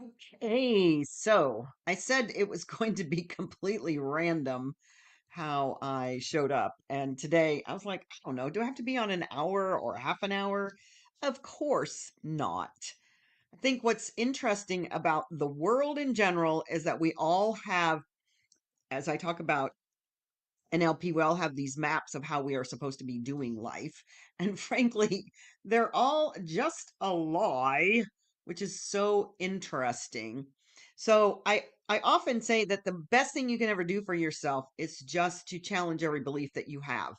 Okay, so I said it was going to be completely random how I showed up. And today I was like, I don't know, do I have to be on an hour or half an hour? Of course not. I think what's interesting about the world in general is that we all have, as I talk about NLP, we all have these maps of how we are supposed to be doing life. And frankly, they're all just a lie, which is so interesting. So I often say that the best thing you can ever do for yourself is just to challenge every belief that you have.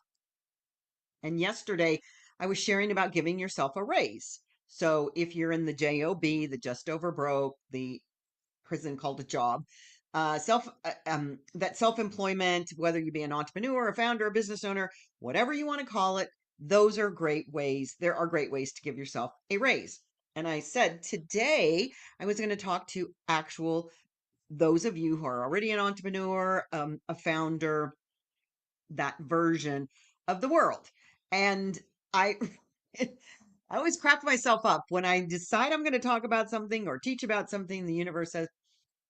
And yesterday I was sharing about giving yourself a raise. So if you're in the JOB, the just over broke, the prison called a job. That self-employment, whether you be an entrepreneur, a founder, a business owner, whatever you want to call it, those are great ways. There are great ways to give yourself a raise. And I said today I was going to talk to actual those of you who are already an entrepreneur, a founder, that version of the world. And I I always crack myself up when I decide I'm going to talk about something or teach about something. The universe says,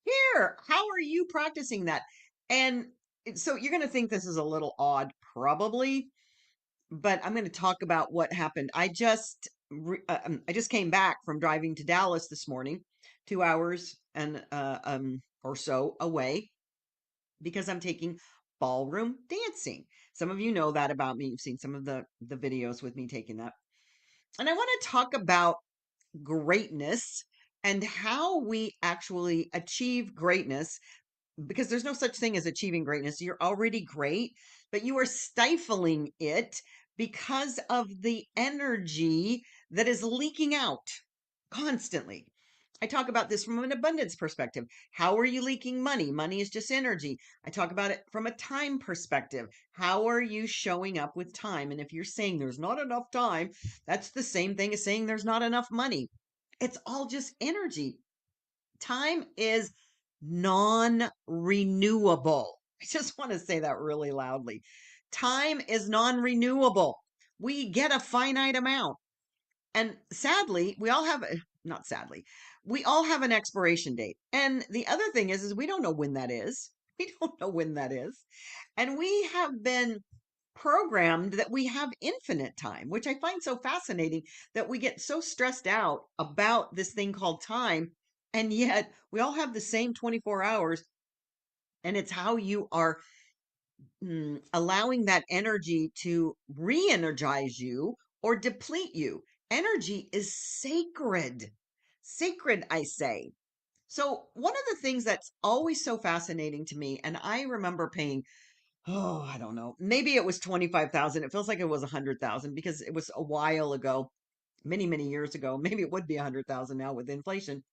here, how are you practicing that? And so you're going to think this is a little odd, probably, but I'm going to talk about what happened. I just came back from driving to Dallas this morning, 2 hours and or so away, because I'm taking ballroom dancing. Some of you know that about me. You've seen some of the videos with me taking that. And I want to talk about greatness and how we actually achieve greatness, because there's no such thing as achieving greatness. You're already great, but you are stifling it because of the energy that is leaking out constantly. I talk about this from an abundance perspective. How are you leaking money? Money is just energy. I talk about it from a time perspective. How are you showing up with time? And if you're saying there's not enough time, that's the same thing as saying there's not enough money. It's all just energy. Time is non-renewable. I just want to say that really loudly. Time is non-renewable. We get a finite amount. And sadly, we all have, not sadly, we all have an expiration date. And the other thing is we don't know when that is. We don't know when that is. And we have been programmed that we have infinite time, which I find so fascinating, that we get so stressed out about this thing called time. And yet we all have the same 24 hours. And it's how you are allowing that energy to re energize you or deplete you. Energy is sacred. Sacred, I say. So, one of the things that's always so fascinating to me, and I remember paying, oh, I don't know, maybe it was 25,000. It feels like it was 100,000 because it was a while ago, many, many years ago. Maybe it would be 100,000 now with inflation,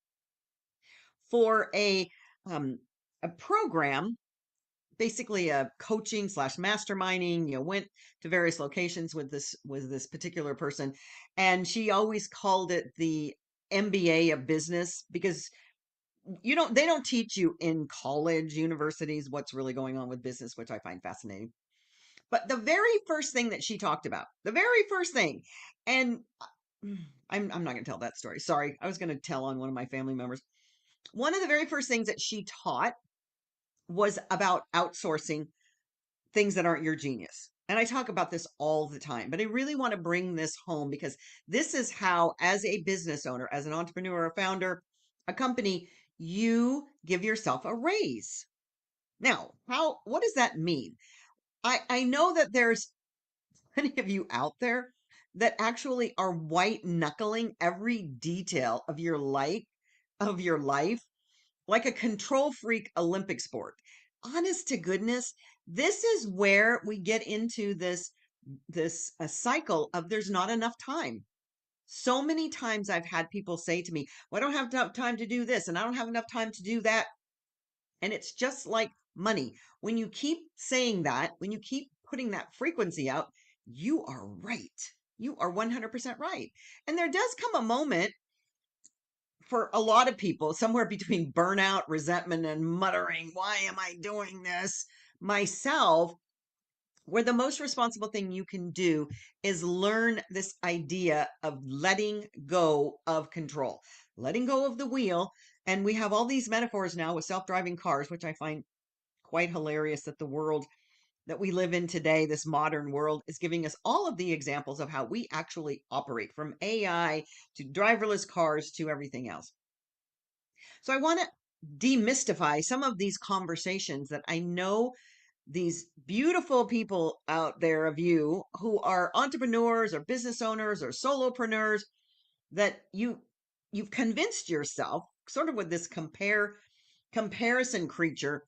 for um, a program, basically a coaching slash masterminding. Went to various locations with this particular person, and she always called it the MBA of business, because they don't teach you in college universities what's really going on with business, which I find fascinating. But the very first thing that she talked about, the very first thing, and I'm not going to tell that story. Sorry, I was going to tell on one of my family members. One of the very first things that she taught was about outsourcing things that aren't your genius. And I talk about this all the time, but I really want to bring this home, because this is how, as a business owner, as an entrepreneur, a founder, a company, you give yourself a raise. Now, what does that mean? I know that there's plenty of you out there that actually are white knuckling every detail of your life, like a control freak Olympic sport. Honest to goodness, this is where we get into this a cycle of there's not enough time. So many times I've had people say to me, well, I don't have enough time to do this, and I don't have enough time to do that. And it's just like money. When you keep saying that, when you keep putting that frequency out, you are right. You are 100% right. And there does come a moment for a lot of people, somewhere between burnout, resentment, and muttering, why am I doing this myself? Where the most responsible thing you can do is learn this idea of letting go of control. letting go of the wheel. And we have all these metaphors now with self-driving cars, which I find quite hilarious that the world that we live in today, this modern world, is giving us all of the examples of how we actually operate, from AI to driverless cars to everything else. So I want to demystify some of these conversations that I know these beautiful people out there of you who are entrepreneurs or business owners or solopreneurs, that you've convinced yourself, sort of with this comparison creature,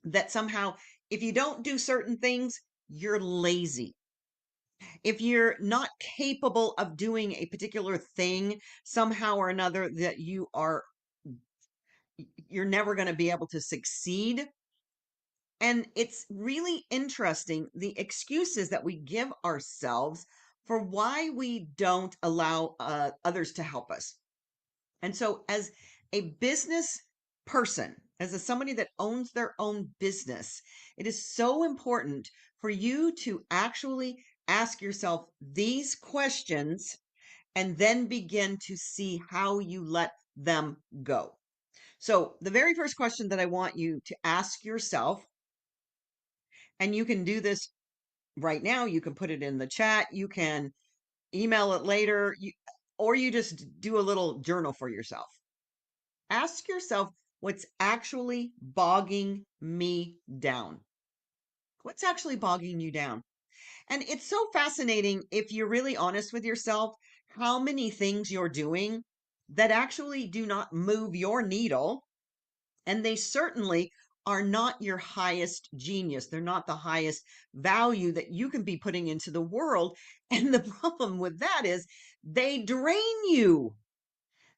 that somehow if you don't do certain things, you're lazy. If you're not capable of doing a particular thing somehow or another, that you're never going to be able to succeed. And it's really interesting, the excuses that we give ourselves for why we don't allow others to help us. And so, as a business person, as somebody that owns their own business, it is so important for you to actually ask yourself these questions and then begin to see how you let them go. So, the very first question that I want you to ask yourself, and you can do this right now, you can put it in the chat, you can email it later, or you just do a little journal for yourself. Ask yourself, what's actually bogging me down? What's actually bogging you down? And it's so fascinating, if you're really honest with yourself, how many things you're doing that actually do not move your needle. And they certainly are not your highest genius. They're not the highest value that you can be putting into the world. And the problem with that is they drain you.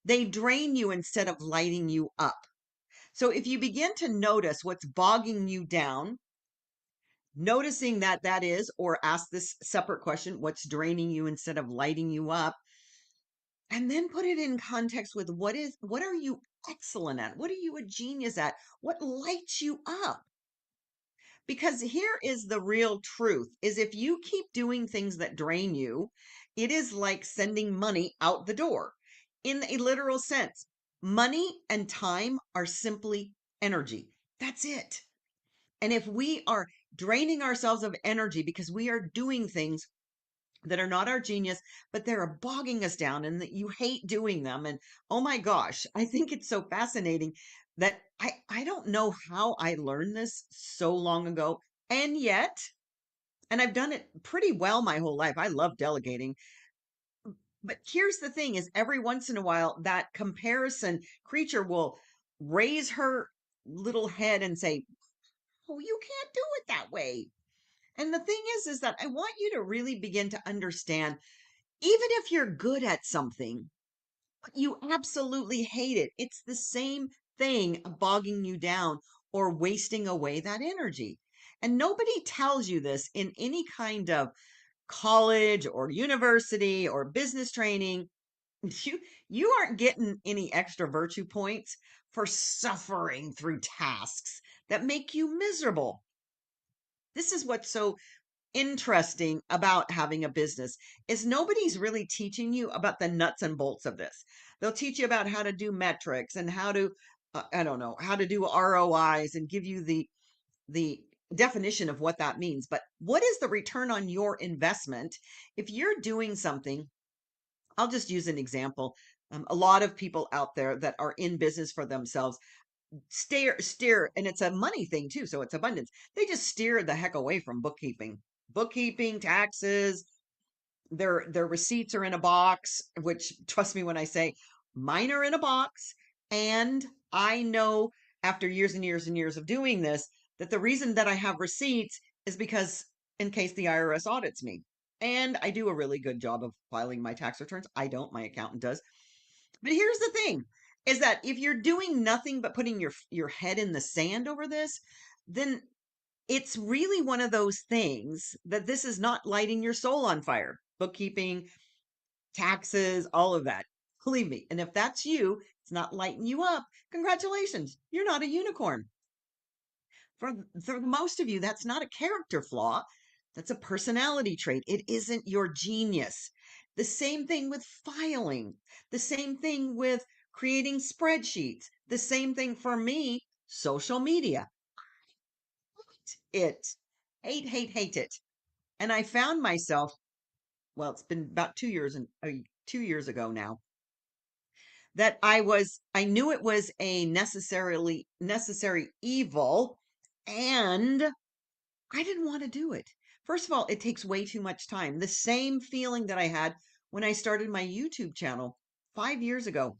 They drain you instead of lighting you up. So if you begin to notice what's bogging you down, noticing that that is, or ask this separate question, what's draining you instead of lighting you up, and then put it in context with what are you excellent at? What are you a genius at? What lights you up? Because here is the real truth, is if you keep doing things that drain you, it is like sending money out the door. In a literal sense, money and time are simply energy. That's it. And if we are draining ourselves of energy because we are doing things that are not our genius, but they're bogging us down and that you hate doing them. And oh my gosh, I think it's so fascinating that I don't know how I learned this so long ago. And yet, and I've done it pretty well my whole life. I love delegating. But here's the thing, is every once in a while that comparison creature will raise her little head and say, "Oh, you can't do it that way." And the thing is that I want you to really begin to understand, even if you're good at something, but you absolutely hate it, it's the same thing bogging you down or wasting away that energy. And nobody tells you this in any kind of college or university or business training. You you aren't getting any extra virtue points for suffering through tasks that make you miserable. This is what's so interesting about having a business, is nobody's really teaching you about the nuts and bolts of this. They'll teach you about how to do metrics and how to I don't know, how to do ROIs and give you the definition of what that means. But what is the return on your investment if you're doing something? I'll just use an example. A lot of people out there that are in business for themselves steer, and it's a money thing too, so it's abundance. They just steer the heck away from bookkeeping, taxes. Their receipts are in a box, which, trust me when I say, mine are in a box. And I know, after years and years and years of doing this, that the reason that I have receipts is because, in case the IRS audits me, and I do a really good job of filing my tax returns. I don't, my accountant does. But here's the thing, is that if you're doing nothing but putting your head in the sand over this, then it's really one of those things that this is not lighting your soul on fire. Bookkeeping, taxes, all of that. Believe me. And if that's you, it's not lighting you up. Congratulations. You're not a unicorn. For most of you, that's not a character flaw. That's a personality trait. It isn't your genius. The same thing with filing. The same thing with creating spreadsheets. The same thing for me, social media. It hate it. And I found myself, well, it's been about 2 years and 2 years ago now, that I knew it was a necessary evil, and I didn't want to do it. First of all, it takes way too much time. The same feeling that I had when I started my YouTube channel 5 years ago.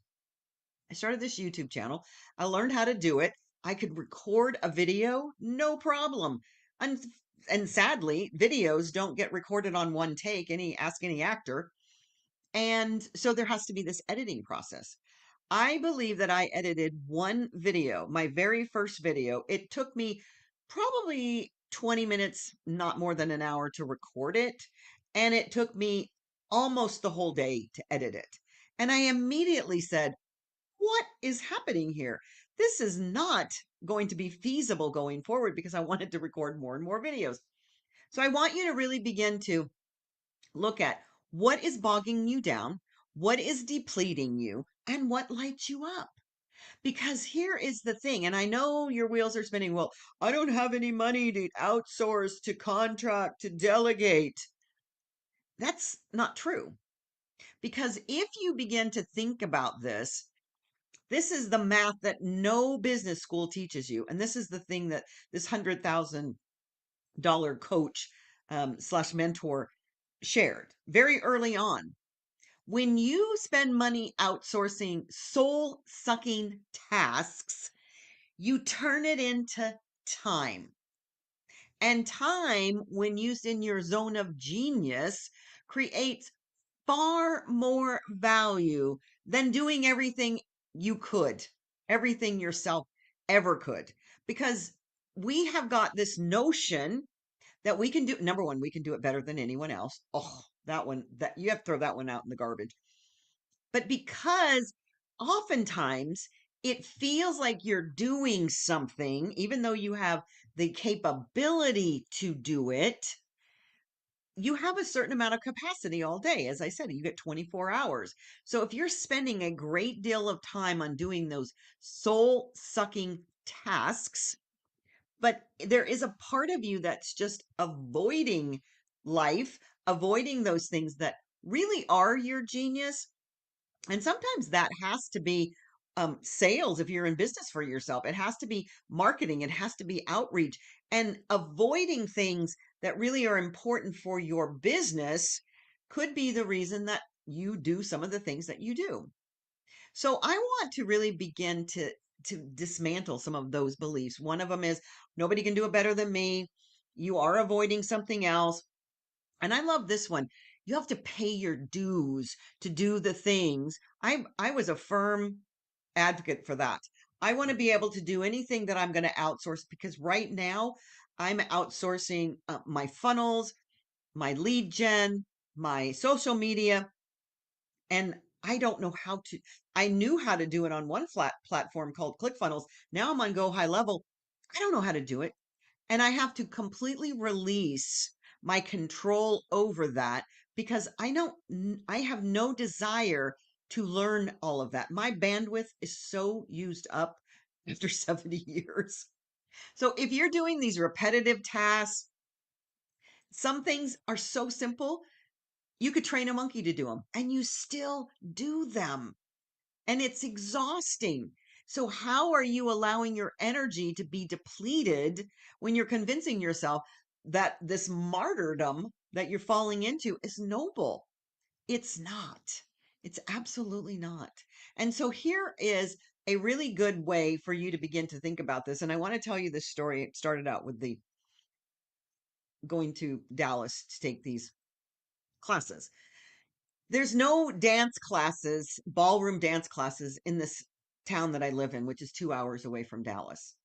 I started this YouTube channel. I learned how to do it. I could record a video, no problem. And and sadly, videos don't get recorded on one take. Ask any actor. And so there has to be this editing process. I believe that I edited one video, my very first video. It took me probably 20 minutes, not more than an hour to record it. And it took me almost the whole day to edit it. And I immediately said, what is happening here? This is not going to be feasible going forward because I wanted to record more and more videos. So I want you to really begin to look at what is bogging you down, what is depleting you, and what lights you up. Because here is the thing, and I know your wheels are spinning. Well, I don't have any money to outsource, to contract, to delegate. That's not true. Because if you begin to think about this, this is the math that no business school teaches you. And this is the thing that this $100,000 coach slash mentor shared very early on. When you spend money outsourcing soul sucking tasks, you turn it into time. And time, when used in your zone of genius, creates far more value than doing everything you could, everything yourself ever could. Because we have got this notion that we can do, number one, we can do it better than anyone else. Oh, that one, that you have to throw that one out in the garbage. But because oftentimes it feels like you're doing something, even though you have the capability to do it, you have a certain amount of capacity all day. As I said, you get 24 hours. So if you're spending a great deal of time on doing those soul sucking tasks, but there is a part of you that's just avoiding life, avoiding those things that really are your genius. And sometimes that has to be sales if you're in business for yourself. It has to be marketing. It has to be outreach, and avoiding things that really are important for your business could be the reason that you do some of the things that you do. So I want to really begin to dismantle some of those beliefs. One of them is nobody can do it better than me. You are avoiding something else. And I love this one. You have to pay your dues to do the things. I was a firm advocate for that. I want to be able to do anything that I'm going to outsource because right now I'm outsourcing my funnels, my lead gen, my social media, and I don't know how to. I knew how to do it on one flat platform called ClickFunnels. Now I'm on Go High Level. I don't know how to do it. And I have to completely release my control over that because I have no desire to learn all of that. My bandwidth is so used up after 70 years. So if you're doing these repetitive tasks, some things are so simple, you could train a monkey to do them and you still do them. And it's exhausting. So, how are you allowing your energy to be depleted when you're convincing yourself that this martyrdom that you're falling into is noble? It's not. It's absolutely not. And so, here is a really good way for you to begin to think about this. And I want to tell you this story. It started out with the going to Dallas to take these classes. There's no dance classes, ballroom dance classes in this town that I live in, which is 2 hours away from Dallas.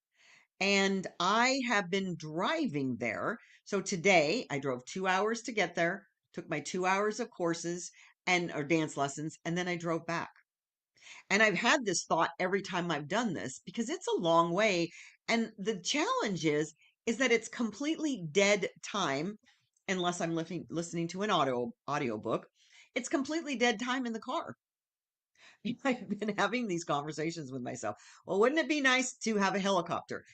And I have been driving there. So today I drove 2 hours to get there, took my 2 hours of courses and or dance lessons, and then I drove back. And I've had this thought every time I've done this because it's a long way. And the challenge is that it's completely dead time unless listening to an audiobook. It's completely dead time in the car. I've been having these conversations with myself. Well, wouldn't it be nice to have a helicopter?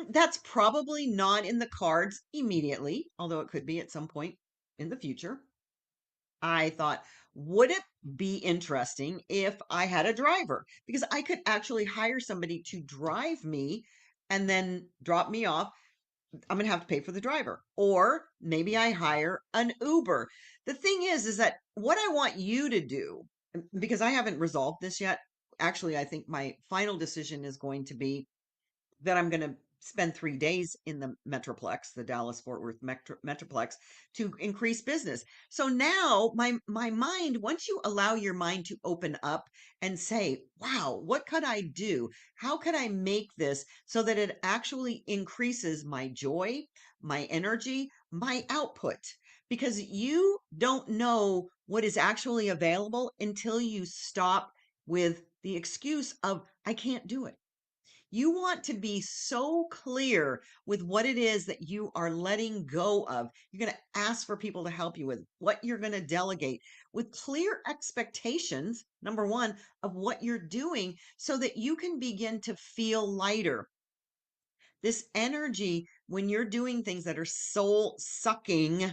That's probably not in the cards immediately, although it could be at some point in the future. I thought, would it be interesting if I had a driver? Because I could actually hire somebody to drive me and then drop me off. I'm going to have to pay for the driver. Or maybe I hire an Uber. The thing is that what I want you to do, because I haven't resolved this yet. Actually, I think my final decision is going to be that I'm going to spend 3 days in the Metroplex, the Dallas Fort Worth Metroplex, to increase business. So now my mind, once you allow your mind to open up and say, wow, what could I do? How could I make this so that it actually increases my joy, my energy, my output? Because you don't know what is actually available until you stop with the excuse of, I can't do it. You want to be so clear with what it is that you are letting go of. You're going to ask for people to help you with what you're going to delegate with clear expectations, number one, of what you're doing so that you can begin to feel lighter. This energy, when you're doing things that are soul sucking,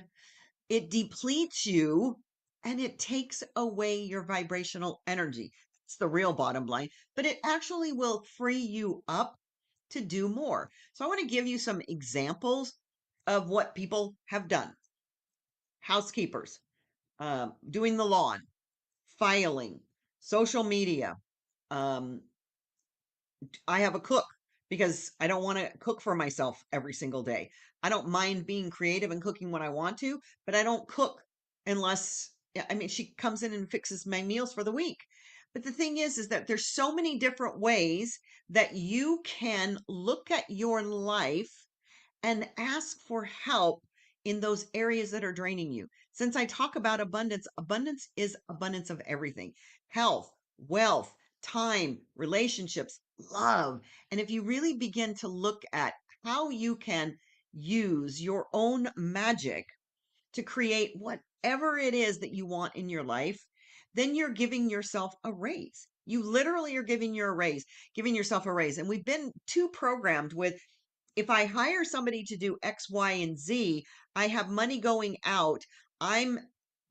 it depletes you and it takes away your vibrational energy. It's the real bottom line, but it actually will free you up to do more. So I want to give you some examples of what people have done. Housekeepers, doing the lawn, filing, social media. Um, I have a cook because I don't want to cook for myself every single day. I don't mind being creative and cooking when I want to, but I don't cook unless, yeah, I mean, she comes in and fixes my meals for the week. But the thing is that there's so many different ways that you can look at your life and ask for help in those areas that are draining you. Since I talk about abundance, abundance is abundance of everything: health, wealth, time, relationships, love. And if you really begin to look at how you can use your own magic to create whatever it is that you want in your life, then you're giving yourself a raise. You literally are giving yourself a raise. And we've been too programmed with, if I hire somebody to do X, Y, and Z, I have money going out. I'm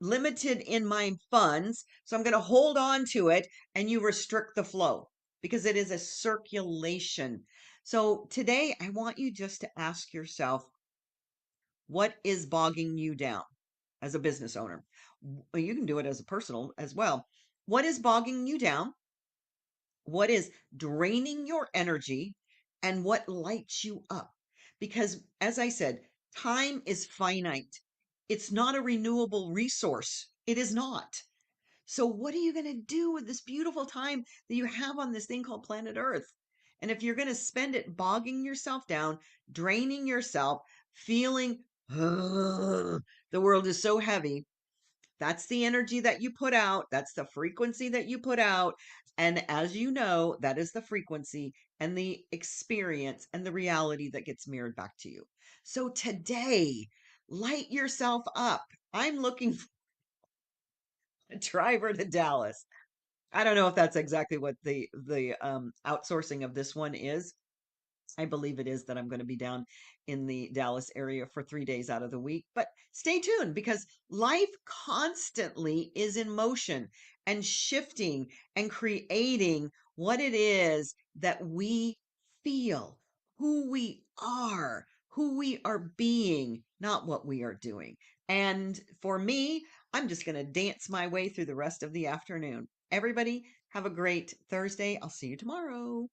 limited in my funds. So I'm going to hold on to it, and you restrict the flow because it is a circulation. So today, I want you just to ask yourself, what is bogging you down as a business owner? You can do it as a personal as well. What is bogging you down? What is draining your energy, and what lights you up? Because, as I said, time is finite. It's not a renewable resource. It is not. So, what are you going to do with this beautiful time that you have on this thing called planet Earth? And if you're going to spend it bogging yourself down, draining yourself, feeling, "Ugh, the world is so heavy," that's the energy that you put out. That's the frequency that you put out. And as you know, that is the frequency and the experience and the reality that gets mirrored back to you. So today, light yourself up. I'm looking for a driver to Dallas. I don't know if that's exactly what the outsourcing of this one is. I believe it is that I'm going to be down in the Dallas area for 3 days out of the week. But stay tuned because life constantly is in motion and shifting and creating what it is that we feel, who we are being, not what we are doing. And for me, I'm just going to dance my way through the rest of the afternoon. Everybody, have a great Thursday. I'll see you tomorrow.